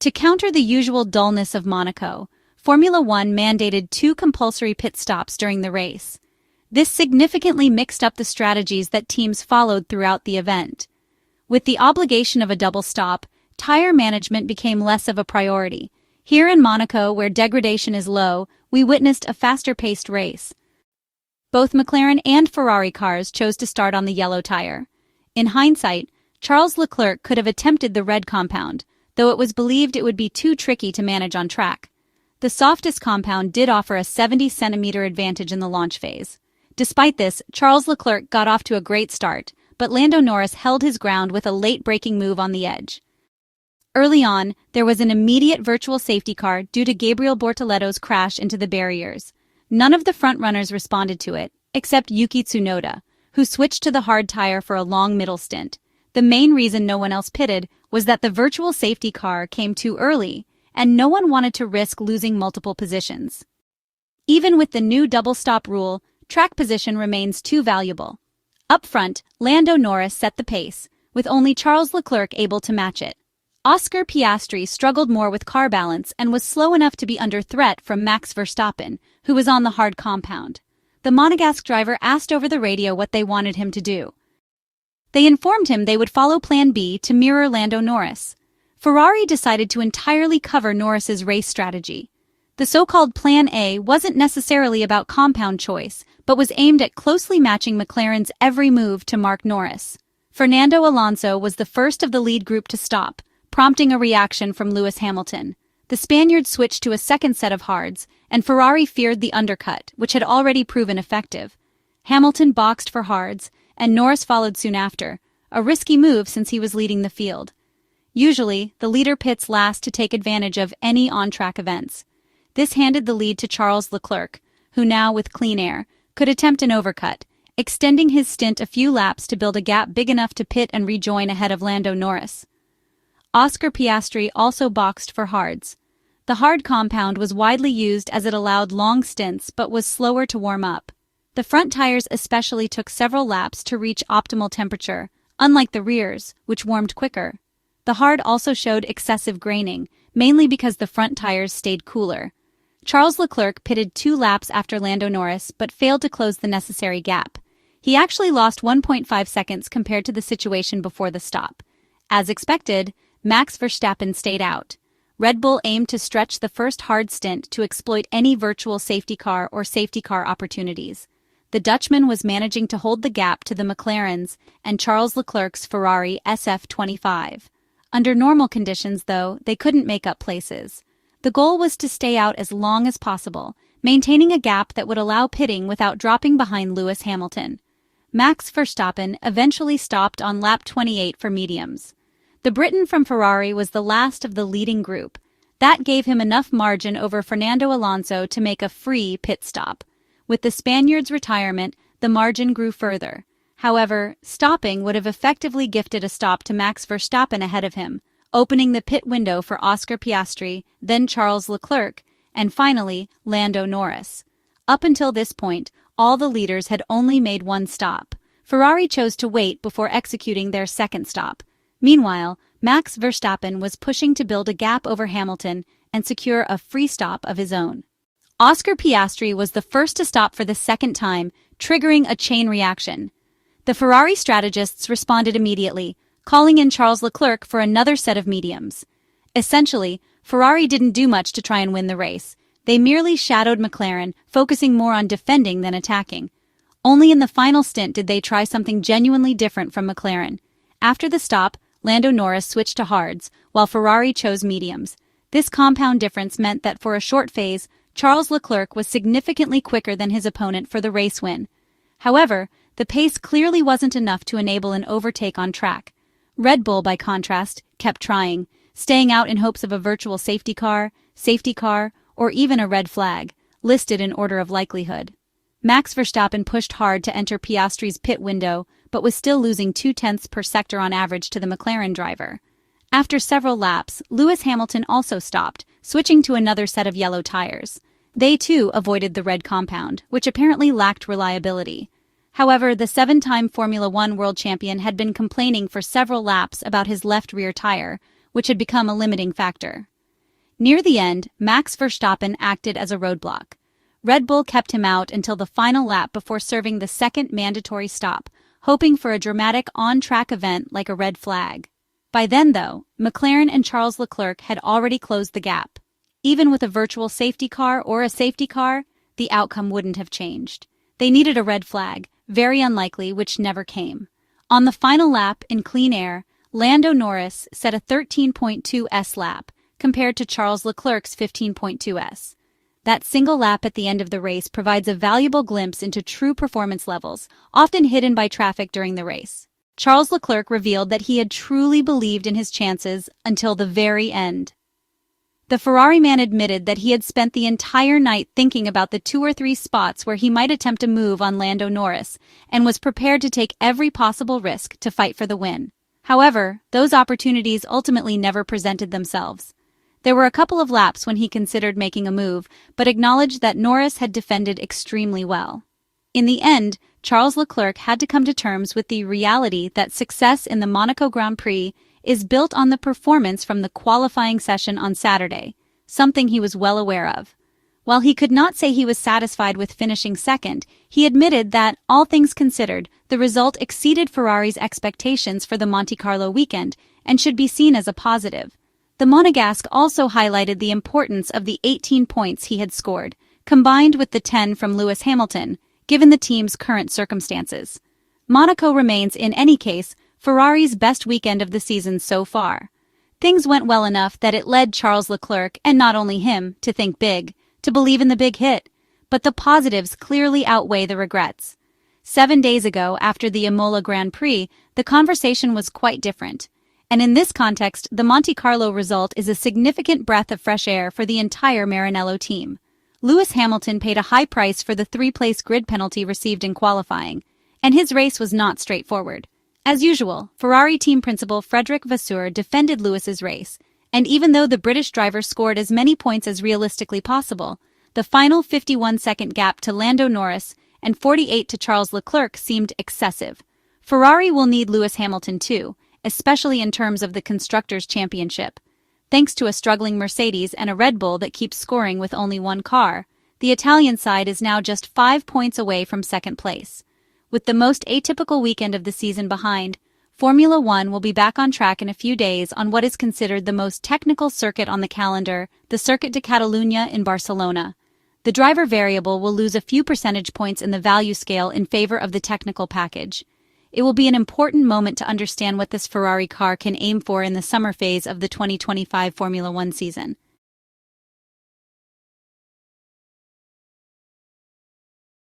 To counter the usual dullness of Monaco, Formula One mandated 2 compulsory pit stops during the race. This significantly mixed up the strategies that teams followed throughout the event. With the obligation of a double stop, tire management became less of a priority. Here in Monaco, where degradation is low, we witnessed a faster-paced race. Both McLaren and Ferrari cars chose to start on the yellow tire. In hindsight, Charles Leclerc could have attempted the red compound, though it was believed it would be too tricky to manage on track. The softest compound did offer a 70-centimeter advantage in the launch phase. Despite this, Charles Leclerc got off to a great start, but Lando Norris held his ground with a late braking move on the edge. Early on, there was an immediate virtual safety car due to Gabriel Bortoleto's crash into the barriers. None of the front-runners responded to it, except Yuki Tsunoda, who switched to the hard tire for a long middle stint. The main reason no one else pitted was that the virtual safety car came too early, and no one wanted to risk losing multiple positions. Even with the new double-stop rule, track position remains too valuable. Up front, Lando Norris set the pace, with only Charles Leclerc able to match it. Oscar Piastri struggled more with car balance and was slow enough to be under threat from Max Verstappen, who was on the hard compound. The Monegasque driver asked over the radio what they wanted him to do. They informed him they would follow Plan B to mirror Lando Norris. Ferrari decided to entirely cover Norris's race strategy. The so-called Plan A wasn't necessarily about compound choice, but was aimed at closely matching McLaren's every move to mark Norris. Fernando Alonso was the first of the lead group to stop, prompting a reaction from Lewis Hamilton. The Spaniard switched to a second set of hards, and Ferrari feared the undercut, which had already proven effective. Hamilton boxed for hards, and Norris followed soon after, a risky move since he was leading the field. Usually, the leader pits last to take advantage of any on-track events. This handed the lead to Charles Leclerc, who now, with clean air, could attempt an overcut, extending his stint a few laps to build a gap big enough to pit and rejoin ahead of Lando Norris. Oscar Piastri also boxed for hards. The hard compound was widely used as it allowed long stints but was slower to warm up. The front tires especially took several laps to reach optimal temperature, unlike the rears, which warmed quicker. The hard also showed excessive graining, mainly because the front tires stayed cooler. Charles Leclerc pitted 2 laps after Lando Norris but failed to close the necessary gap. He actually lost 1.5 seconds compared to the situation before the stop. As expected, Max Verstappen stayed out. Red Bull aimed to stretch the first hard stint to exploit any virtual safety car or safety car opportunities. The Dutchman was managing to hold the gap to the McLarens and Charles Leclerc's Ferrari SF25. Under normal conditions, though, they couldn't make up places. The goal was to stay out as long as possible, maintaining a gap that would allow pitting without dropping behind Lewis Hamilton. Max Verstappen eventually stopped on lap 28 for mediums. The Briton from Ferrari was the last of the leading group. That gave him enough margin over Fernando Alonso to make a free pit stop. With the Spaniard's retirement, the margin grew further. However, stopping would have effectively gifted a stop to Max Verstappen ahead of him, opening the pit window for Oscar Piastri, then Charles Leclerc, and finally, Lando Norris. Up until this point, all the leaders had only made one stop. Ferrari chose to wait before executing their second stop. Meanwhile, Max Verstappen was pushing to build a gap over Hamilton and secure a free stop of his own. Oscar Piastri was the first to stop for the second time, triggering a chain reaction. The Ferrari strategists responded immediately, calling in Charles Leclerc for another set of mediums. Essentially, Ferrari didn't do much to try and win the race. They merely shadowed McLaren, focusing more on defending than attacking. Only in the final stint did they try something genuinely different from McLaren. After the stop, Lando Norris switched to hards, while Ferrari chose mediums. This compound difference meant that for a short phase, Charles Leclerc was significantly quicker than his opponent for the race win. However, the pace clearly wasn't enough to enable an overtake on track. Red Bull, by contrast, kept trying, staying out in hopes of a virtual safety car, or even a red flag, listed in order of likelihood. Max Verstappen pushed hard to enter Piastri's pit window, but was still losing 0.2 per sector on average to the McLaren driver. After several laps, Lewis Hamilton also stopped, switching to another set of yellow tires. They too avoided the red compound, which apparently lacked reliability. However, the 7-time Formula One world champion had been complaining for several laps about his left rear tire, which had become a limiting factor. Near the end, Max Verstappen acted as a roadblock. Red Bull kept him out until the final lap before serving the second mandatory stop, hoping for a dramatic on-track event like a red flag. By then, though, McLaren and Charles Leclerc had already closed the gap. Even with a virtual safety car or a safety car, the outcome wouldn't have changed. They needed a red flag, very unlikely, which never came. On the final lap in clean air, Lando Norris set a 13.2s lap, compared to Charles Leclerc's 15.2s. That single lap at the end of the race provides a valuable glimpse into true performance levels, often hidden by traffic during the race. Charles Leclerc revealed that he had truly believed in his chances until the very end. The Ferrari man admitted that he had spent the entire night thinking about the 2 or 3 spots where he might attempt a move on Lando Norris, and was prepared to take every possible risk to fight for the win. However, those opportunities ultimately never presented themselves. There were a couple of laps when he considered making a move, but acknowledged that Norris had defended extremely well. In the end, Charles Leclerc had to come to terms with the reality that success in the Monaco Grand Prix is built on the performance from the qualifying session on Saturday, something he was well aware of. While he could not say he was satisfied with finishing second, he admitted that, all things considered, the result exceeded Ferrari's expectations for the Monte Carlo weekend and should be seen as a positive. The Monegasque also highlighted the importance of the 18 points he had scored, combined with the 10 from Lewis Hamilton, given the team's current circumstances. Monaco remains, in any case, Ferrari's best weekend of the season so far. Things went well enough that it led Charles Leclerc, and not only him, to think big, to believe in the big hit. But the positives clearly outweigh the regrets. 7 days ago, after the Imola Grand Prix, the conversation was quite different. And in this context, the Monte Carlo result is a significant breath of fresh air for the entire Maranello team. Lewis Hamilton paid a high price for the 3-place grid penalty received in qualifying, and his race was not straightforward. As usual, Ferrari team principal Frédéric Vasseur defended Lewis's race, and even though the British driver scored as many points as realistically possible, the final 51-second gap to Lando Norris and 48 to Charles Leclerc seemed excessive. Ferrari will need Lewis Hamilton too, especially in terms of the Constructors' Championship. Thanks to a struggling Mercedes and a Red Bull that keeps scoring with only one car, the Italian side is now just 5 points away from second place. With the most atypical weekend of the season behind, Formula One will be back on track in a few days on what is considered the most technical circuit on the calendar, the Circuit de Catalunya in Barcelona. The driver variable will lose a few percentage points in the value scale in favor of the technical package. It will be an important moment to understand what this Ferrari car can aim for in the summer phase of the 2025 Formula One season.